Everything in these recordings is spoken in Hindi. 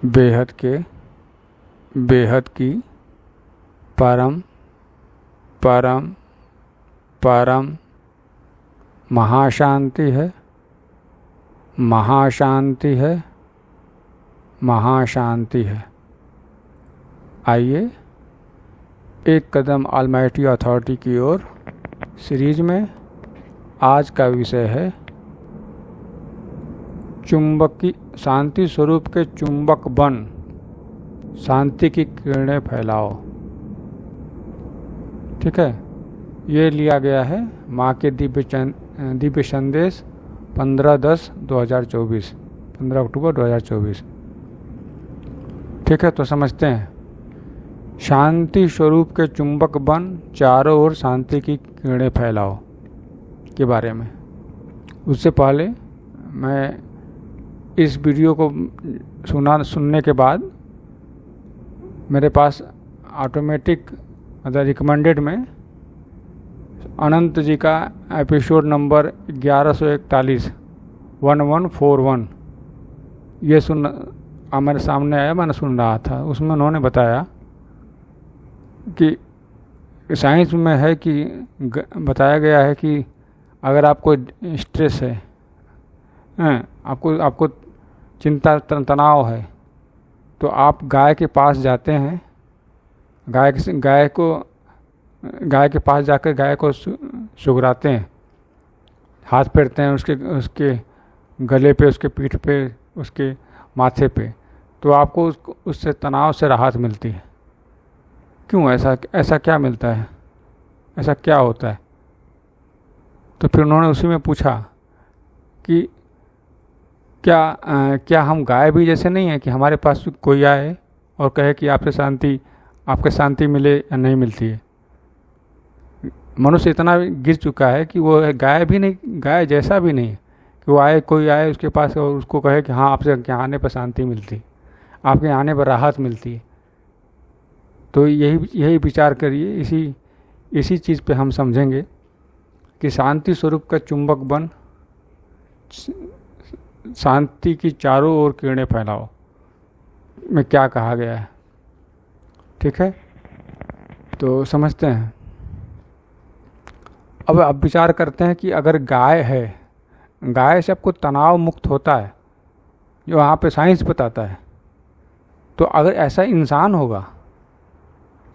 बेहद के, बेहद की, परम, परम, परम महाशांति है, महाशांति है, महाशांति है। आइए एक कदम ऑलमाइटी अथॉरिटी की ओर सीरीज में आज का विषय है चुंबकी शांति स्वरूप के चुंबक बन शांति की किरणें फैलाओ। ठीक है, ये लिया गया है माँ के दिव्य संदेश 15/10/2024, 15 अक्टूबर 2024। ठीक है, तो समझते हैं शांति स्वरूप के चुंबक बन चारों ओर शांति की किरणें फैलाओ के बारे में। उससे पहले मैं इस वीडियो को सुनने के बाद मेरे पास ऑटोमेटिक मतलब रिकमेंडेड में अनंत जी का एपिसोड नंबर 1141 1141 ये मेरे सामने आया, मैंने सुन रहा था। उसमें उन्होंने बताया कि साइंस में है कि बताया गया है कि अगर आपको स्ट्रेस है, आपको चिंता तनाव है, तो आप गाय के पास जाते हैं, गाय के पास जाकर गाय को सुगराते हैं, हाथ फेरते हैं उसके गले पे, उसके पीठ पे, उसके माथे पे, तो आपको उससे तनाव से राहत मिलती है। क्यों ऐसा क्या मिलता है, ऐसा क्या होता है? तो फिर उन्होंने उसी में पूछा कि क्या हम गाय भी जैसे नहीं है कि हमारे पास कोई आए और कहे कि आपके शांति मिले या नहीं मिलती है। मनुष्य इतना गिर चुका है कि वो गाय भी नहीं, गाय जैसा भी नहीं कि वो कोई आए उसके पास और उसको कहे कि हाँ आपसे यहाँ आने पर शांति मिलती, आपके आने पर राहत मिलती है। तो यही विचार करिए, इसी चीज़ पे हम समझेंगे कि शांति स्वरूप का चुंबक बन शांति की चारों ओर किरणें फैलाओ में क्या कहा गया है। ठीक है, तो समझते हैं। अब विचार करते हैं कि अगर गाय है, गाय से आपको तनाव मुक्त होता है, जो वहाँ पे साइंस बताता है, तो अगर ऐसा इंसान होगा,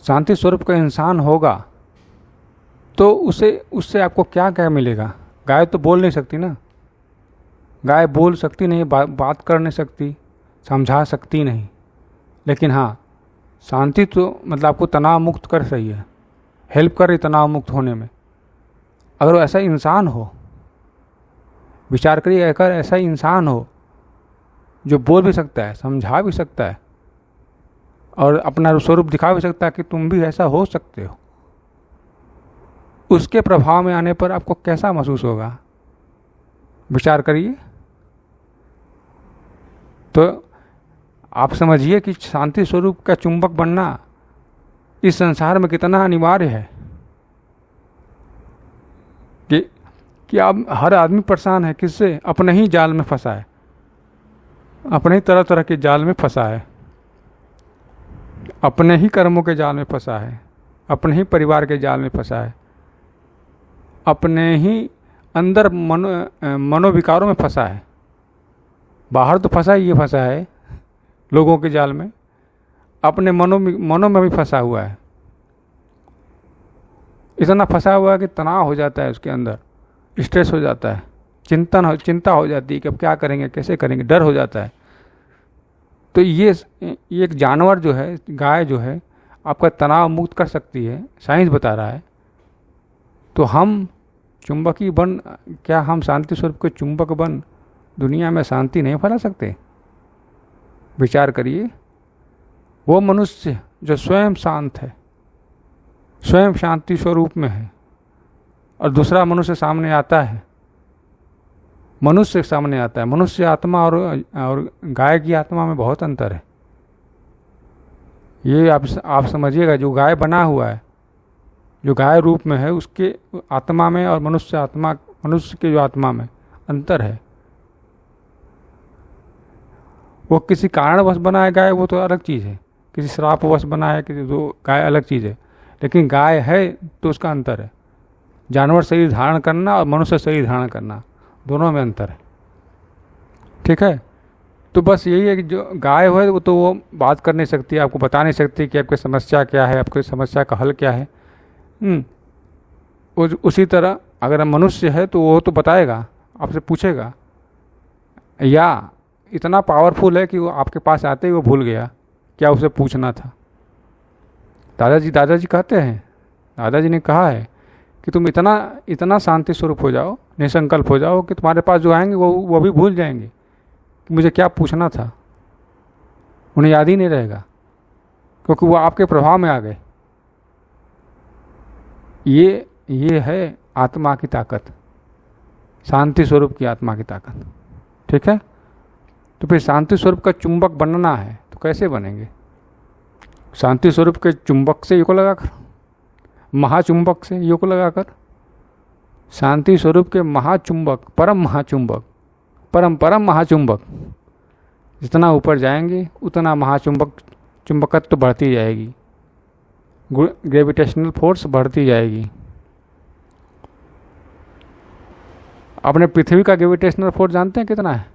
शांति स्वरूप का इंसान होगा, तो उससे आपको क्या मिलेगा? गाय तो बोल नहीं सकती ना, गाय बोल सकती नहीं, बात कर नहीं सकती, समझा सकती नहीं, लेकिन हाँ शांति तो मतलब आपको तनाव मुक्त कर रही है, हेल्प कर रही तनाव मुक्त होने में। अगर ऐसा इंसान हो, विचार करिए, अगर ऐसा इंसान हो जो बोल भी सकता है, समझा भी सकता है और अपना स्वरूप दिखा भी सकता है कि तुम भी ऐसा हो सकते हो, उसके प्रभाव में आने पर आपको कैसा महसूस होगा? विचार करिए। तो आप समझिए कि शांति स्वरूप का चुंबक बनना इस संसार में कितना अनिवार्य है कि अब हर आदमी परेशान है, किससे? अपने ही जाल में फंसा है, अपने ही तरह तरह के जाल में फंसा है, अपने ही कर्मों के जाल में फंसा है, अपने ही परिवार के जाल में फंसा है, अपने ही अंदर मनोविकारों में फंसा है। बाहर तो फंसा है लोगों के जाल में, अपने मनो में भी फंसा हुआ है। इतना फंसा हुआ है कि तनाव हो जाता है, उसके अंदर स्ट्रेस हो जाता है, चिंता हो जाती है कि अब क्या करेंगे, कैसे करेंगे, डर हो जाता है। तो ये एक जानवर जो है, गाय जो है, आपका तनाव मुक्त कर सकती है, साइंस बता रहा है। तो हम चुंबकीय बन, क्या हम शांति स्वरूप के चुंबक बन दुनिया में शांति नहीं फैला सकते? विचार करिए। वो मनुष्य जो स्वयं शांत है, स्वयं शांति स्वरूप में है, और दूसरा मनुष्य सामने आता है, मनुष्य आत्मा और गाय की आत्मा में बहुत अंतर है। ये आप समझिएगा। जो गाय बना हुआ है, जो गाय रूप में है, उसके आत्मा में और मनुष्य के जो आत्मा में अंतर है। वो किसी कारणवश बना है गाय, वो तो अलग चीज़ है। किसी श्रापवश बना है, किसी तो गाय अलग चीज़ है। लेकिन गाय है तो उसका अंतर है। जानवर शरीर धारण करना और मनुष्य शरीर धारण करना, दोनों में अंतर है। ठीक है। तो बस यही है कि जो गाय है वो तो वो बात कर नहीं सकती, आपको बता नहीं सकती कि आपकी समस्या क्या है, आपकी समस्या का हल क्या है। उसी तरह अगर मनुष्य है तो वो तो बताएगा, आपसे पूछेगा, या इतना पावरफुल है कि वो आपके पास आते ही वो भूल गया क्या उसे पूछना था। दादाजी कहते हैं, दादाजी ने कहा है कि तुम इतना इतना शांति स्वरूप हो जाओ, निसंकल्प हो जाओ कि तुम्हारे पास जो आएंगे वो भी भूल जाएंगे कि मुझे क्या पूछना था। उन्हें याद ही नहीं रहेगा क्योंकि वो आपके प्रभाव में आ गए। ये है आत्मा की ताकत, शांति स्वरूप की आत्मा की ताकत। ठीक है। तो फिर शांति स्वरूप का चुंबक बनना है तो कैसे बनेंगे? शांति स्वरूप के चुंबक से योग लगाकर, महाचुंबक से योग लगाकर। शांति स्वरूप के महाचुंबक, परम महाचुंबक, परम महाचुंबक, जितना ऊपर जाएंगे उतना चुंबकत्व तो बढ़ती जाएगी, ग्रेविटेशनल फोर्स बढ़ती जाएगी। अपने पृथ्वी का ग्रेविटेशनल फोर्स जानते हैं कितना है?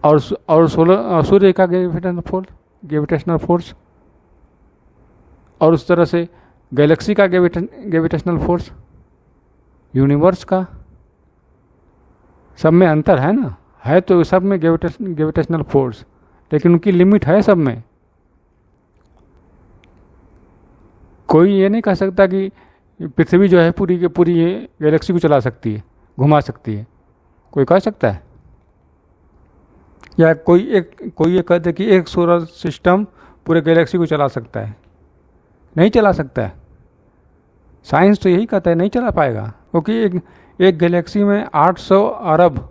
और सूर्य का ग्रेविटेशनल फोर्स, और उस तरह से गैलेक्सी का ग्रेविटेशनल फोर्स, यूनिवर्स का, सब में अंतर है ना। है तो सब में ग्रेविटेशनल फोर्स, लेकिन उनकी लिमिट है सब में। कोई ये नहीं कह सकता कि पृथ्वी जो है पूरी की पूरी ये गैलेक्सी को चला सकती है, घुमा सकती है। कोई कह सकता है? या कोई ये कहते कि एक सोलर सिस्टम पूरे गैलेक्सी को चला सकता है? नहीं चला सकता है। साइंस तो यही कहता है नहीं चला पाएगा, क्योंकि एक गैलेक्सी में 800 अरब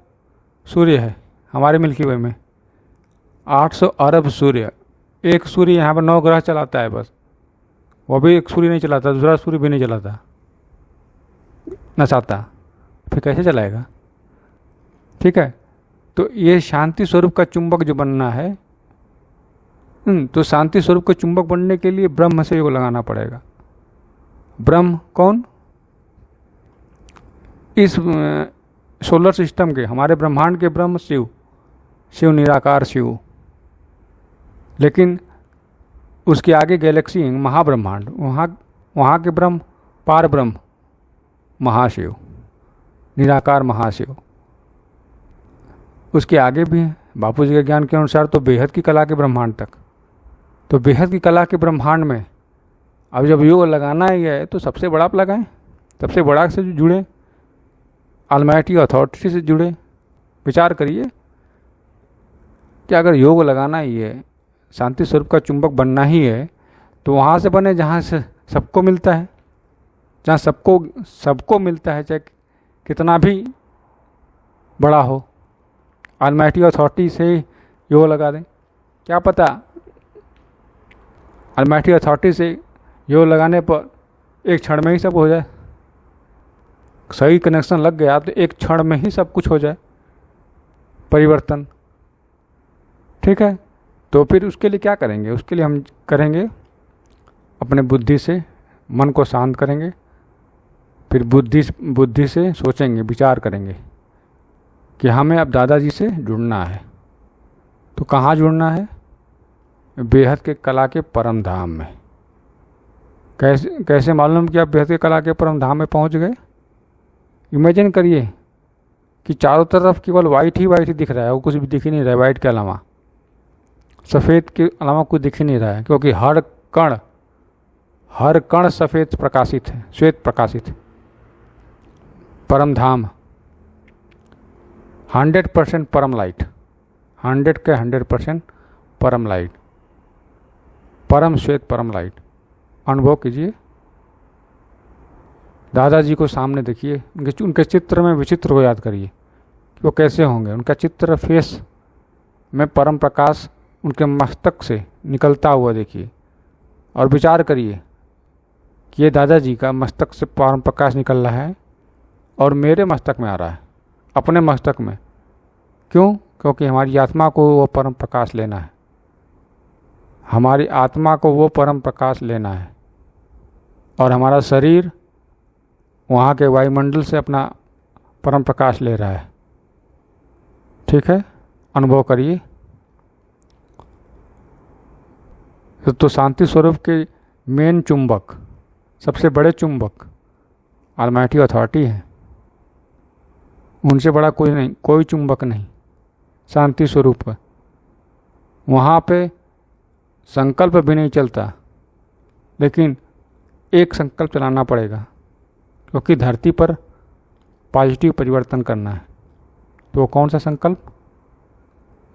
सूर्य है। हमारे मिल्की वे में 800 अरब सूर्य। एक सूर्य यहाँ पर 9 ग्रह चलाता है बस, वो भी एक सूर्य नहीं चलाता, दूसरा सूर्य भी नहीं चलाता, न चाहता, फिर कैसे चलाएगा? ठीक है। तो ये शांति स्वरूप का चुंबक जो बनना है, तो शांति स्वरूप का चुंबक बनने के लिए ब्रह्म से योग लगाना पड़ेगा। ब्रह्म कौन? इस सोलर सिस्टम के, हमारे ब्रह्मांड के ब्रह्म शिव निराकार शिव। लेकिन उसके आगे गैलेक्सी, महाब्रह्मांड, वहाँ के ब्रह्म पार ब्रह्म महाशिव, निराकार महाशिव। उसके आगे भी है बापू जी के ज्ञान के अनुसार तो बेहद की कला के ब्रह्मांड तक। तो बेहद की कला के ब्रह्मांड में अब जब योग लगाना ही है तो सबसे बड़ा आप लगाएं, सबसे बड़ा से जुड़े, ऑलमाइटी अथॉरिटी से जुड़े। विचार करिए कि अगर योग लगाना ही है, शांति स्वरूप का चुंबक बनना ही है, तो वहाँ से बने जहाँ से सबको मिलता है, जहाँ सबको मिलता है, चाहे कितना भी बड़ा हो। ऑलमाइटी अथॉरिटी से योग लगा दें, क्या पता ऑलमाइटी अथॉरिटी से योग लगाने पर एक क्षण में ही सब हो जाए। सही कनेक्शन लग गया तो एक क्षण में ही सब कुछ हो जाए, परिवर्तन। ठीक है। तो फिर उसके लिए क्या करेंगे? उसके लिए हम करेंगे अपने बुद्धि से मन को शांत करेंगे, फिर बुद्धि से सोचेंगे, विचार करेंगे कि हमें अब दादाजी से जुड़ना है। तो कहाँ जुड़ना है? बेहद के कला के परम धाम में। कैसे मालूम कि आप बेहद के कला के परम धाम में पहुँच गए? इमेजिन करिए कि चारों तरफ केवल वाइट ही दिख रहा है, वो कुछ भी दिख ही नहीं रहा है वाइट के अलावा, सफ़ेद के अलावा कुछ दिख ही नहीं रहा है, क्योंकि हर कण सफ़ेद प्रकाशित है, श्वेत प्रकाशित है। परम धाम 100% परम लाइट, 100 के 100% परम लाइट, परम श्वेत परम लाइट अनुभव कीजिए। दादाजी को सामने देखिए, उनके चित्र में विचित्र को याद करिए कि वो कैसे होंगे। उनका चित्र फेस में परम प्रकाश उनके मस्तक से निकलता हुआ देखिए, और विचार करिए कि ये दादाजी का मस्तक से परम प्रकाश निकल रहा है और मेरे मस्तक में आ रहा है, अपने मस्तक में। क्यों? क्योंकि हमारी आत्मा को वो परम प्रकाश लेना है, हमारी आत्मा को वो परम प्रकाश लेना है। और हमारा शरीर वहाँ के वायुमंडल से अपना परम प्रकाश ले रहा है। ठीक है, अनुभव करिए। तो शांति स्वरूप के मेन चुंबक, सबसे बड़े चुंबक ऑलमाइटी अथॉरिटी है, उनसे बड़ा कोई नहीं, कोई चुंबक नहीं, शांति स्वरूप है। वहाँ पे संकल्प भी नहीं चलता, लेकिन एक संकल्प चलाना पड़ेगा, क्योंकि धरती पर पॉजिटिव परिवर्तन करना है। तो कौन सा संकल्प?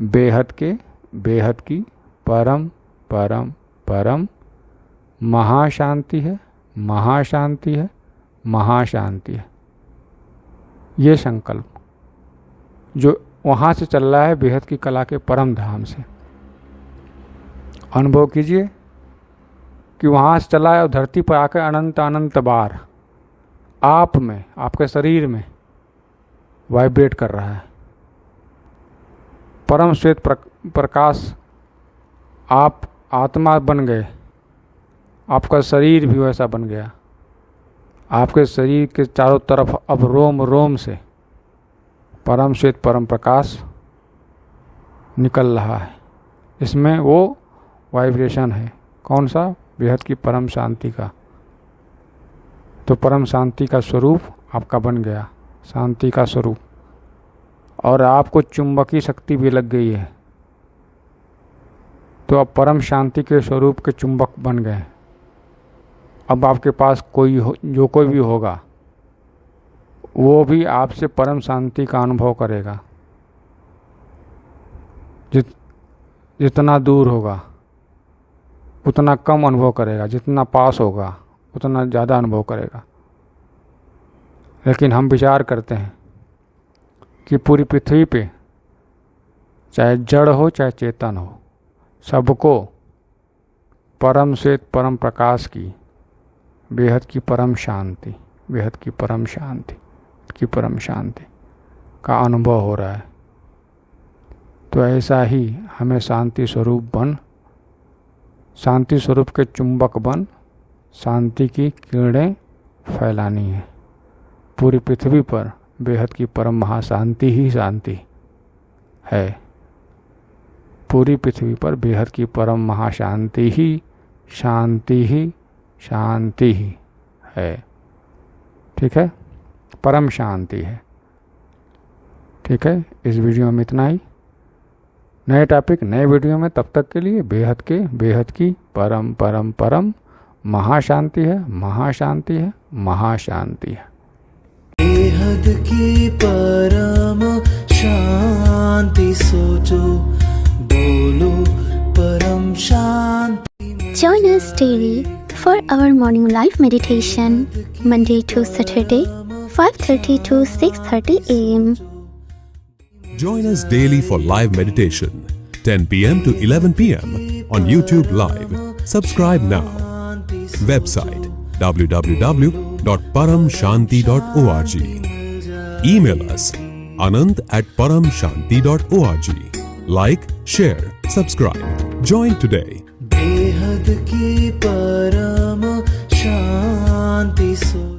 बेहद के, बेहद की परम परम परम महाशांति है, महाशांति है, महाशांति है। ये संकल्प जो वहाँ से चल रहा है बेहद की कला के परम धाम से। अनुभव कीजिए कि वहाँ से चला है और धरती पर आकर अनंत अनंत बार आप में, आपके शरीर में वाइब्रेट कर रहा है। परम श्वेत प्रकाश, आप आत्मा बन गए, आपका शरीर भी वैसा बन गया। आपके शरीर के चारों तरफ अब रोम रोम से परम श्वेत परम प्रकाश निकल रहा है। इसमें वो वाइब्रेशन है, कौन सा? बेहद की परम शांति का। तो परम शांति का स्वरूप आपका बन गया, शांति का स्वरूप। और आपको चुंबकीय शक्ति भी लग गई है, तो अब परम शांति के स्वरूप के चुंबक बन गए। अब आपके पास जो कोई भी होगा वो भी आपसे परम शांति का अनुभव करेगा। जितना दूर होगा उतना कम अनुभव करेगा, जितना पास होगा उतना ज़्यादा अनुभव करेगा। लेकिन हम विचार करते हैं कि पूरी पृथ्वी पे चाहे जड़ हो चाहे चेतन हो, सबको परम श्वेत परम प्रकाश की बेहद की परम शांति, बेहद की परम शांति की परम शांति का अनुभव हो रहा है। तो ऐसा ही हमें शांति स्वरूप बन, शांति स्वरूप के चुंबक बन शांति की किरणें फैलानी है। पूरी पृथ्वी पर बेहद की परम महाशांति ही शांति है। पूरी पृथ्वी पर बेहद की परम महाशांति ही शांति ही शांति ही है। ठीक है, परम शांति है। ठीक है, इस वीडियो में इतना ही। नए टॉपिक नए वीडियो में, तब तक के लिए बेहद की परम परम परम महाशांति है, महाशांति है, महाशांति है। बेहद की परम शांति सोचो, बोलो परम शांति। Join us daily for our morning live meditation, Monday to Saturday, 5:30 to 6:30 a.m. Join us daily for live meditation, 10 p.m. to 11 p.m. on YouTube Live. Subscribe now. Website www.paramshanti.org. Email us anant@paramshanti.org. Like, share, subscribe. Join today. बेहद की परम शांति सो